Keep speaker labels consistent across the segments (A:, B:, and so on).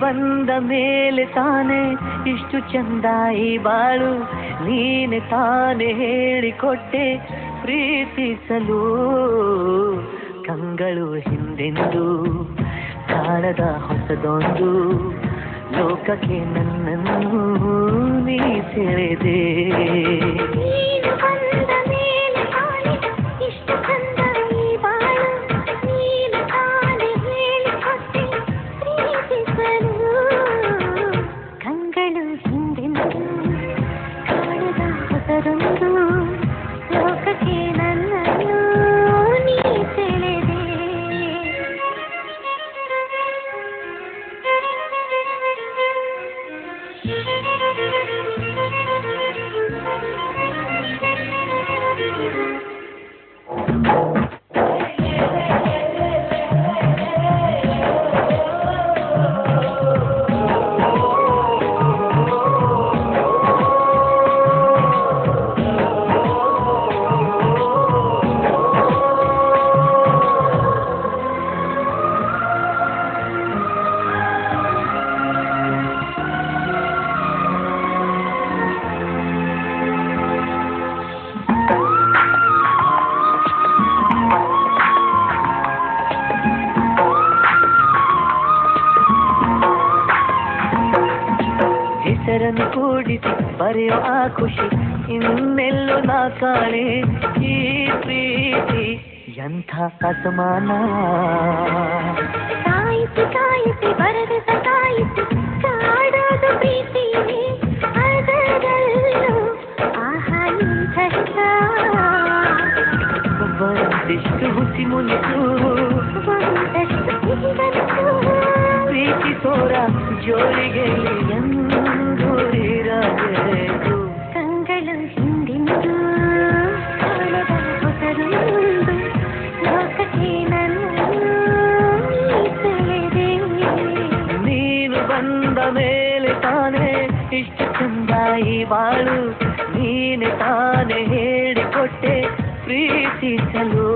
A: ಬಂದ ಮೇಲೆ ತಾನೆ ಇಷ್ಟು ಚಂದ ಈ ಬಾಳು, ನೀನೆ ತಾನೆ ಹೇಳಿಕೊಟ್ಟೆ ಪ್ರೀತಿಸಲು. ಕಂಗಳು ಹಿಂದೆಂದು ಕಾಣದ ಹೊಸದೊಂದು ಲೋಕಕ್ಕೆ ನನ್ನನ್ನು ನೀ ಸೆಳೆದೆ.
B: ಲೋಕಕ್ಕೆ ನನ್ನನ್ನು ನೀ ಸೆಳೆದೆ.
A: ಹೆಸರನ್ನು ಕೂಡಿಸಿ ಬರೆಯೋ ಆ ಖುಷಿ ಇನ್ನೆಲ್ಲೋ ನಾ ಕಾಣೆ. ಈ ಪ್ರೀತಿ ಎಂಥ ಅಸಮಾನ.
B: ಕಾಯಿಸಿ ಕಾಯಿಸಿ ಬರೆದ ಸತಾಯಿಸಿ ಕಾಡೋದು ಪ್ರೀತಿ ಅದರಲ್ಲೂ ಆಹಾ ಇಂಥ
A: ಒಂದೆಷ್ಟು ಹುಸಿ ಮುನಿಸು
B: ಒಂದಷ್ಟು
A: ಪ್ರೀತಿ ತೋರ ಜೋಳಿಗೆ ಎಂದೂರಿರಬೇಕು.
B: ಕಂಗಳು ಹಿಂದಿಂದು ಕಾಣದ ಹೊಸದೊಂದು ಲೋಕಕ್ಕೆ ನನ್ನನ್ನು ನೀ ಸೆಳೆದೆ.
A: ನೀನು ಬಂದ ಮೇಲೆ ತಾನೆ ಇಷ್ಟು ಚಂದ ಈ ಬಾಳು, ನೀನೆ ತಾನೆ ಹೇಳಿಕೊಟ್ಟೆ ಪ್ರೀತಿಸಲು.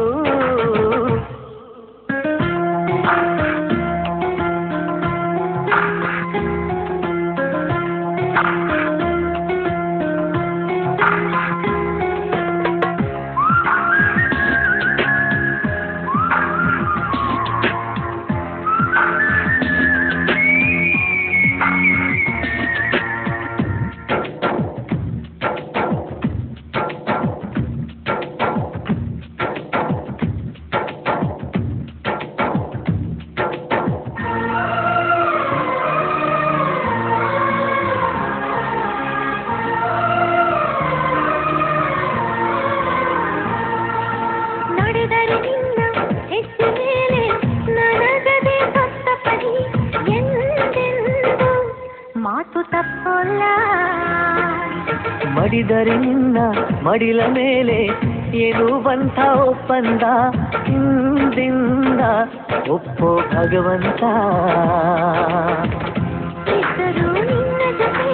B: ಮಾತು ತಪ್ಪಲ್ಲ
A: ಮಡಿದರೆ ನಿನ್ನ ಮಡಿಲ ಮೇಲೆ ಎನ್ನುವಂಥ ಒಪ್ಪಂದ ಹಿಂದಿಂದ ಒಪ್ಪೋ ಭಗವಂತ.
B: ಇದ್ದರೂ ನಿನ್ನ ಜೊತೆ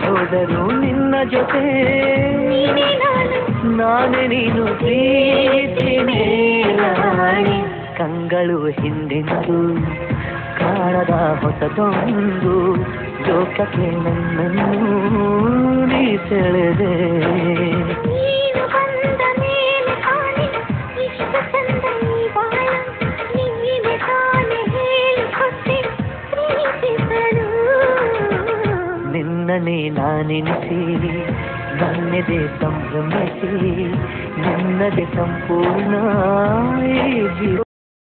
A: ಹೋದರೂ ನಿನ್ನ ಜೊತೆ ನಾನೇ ನೀನು ಪ್ರೀತಿ ಮೇಲಾಣೆ. ಕಂಗಳು ಹಿಂದೆಂದು ಕಾಣದ ಹೊಸದೊಂದು ಲೋಕಕ್ಕೆ ನನ್ನನ್ನು ನೀ ಸೆಳೆದೆ.
B: ನೀನು ಬಂದ ಮೇಲೆ ಕಾಣೆ ಇಷ್ಟು ಚಂದ ಈ ಬಾಳ, ನೀನೆ ತಾನೆ ಹೇಳಿಕೊಟ್ಟೆ ಪ್ರೀತಿಸಲು.
A: ನಿನ್ನನೇ ನಾನೆನಿಸಿ ನನ್ನೆದೆ ಸಂಭ್ರಮಿಸಿ ನಿನ್ನದೆ ಸಂಪೂರ್ಣ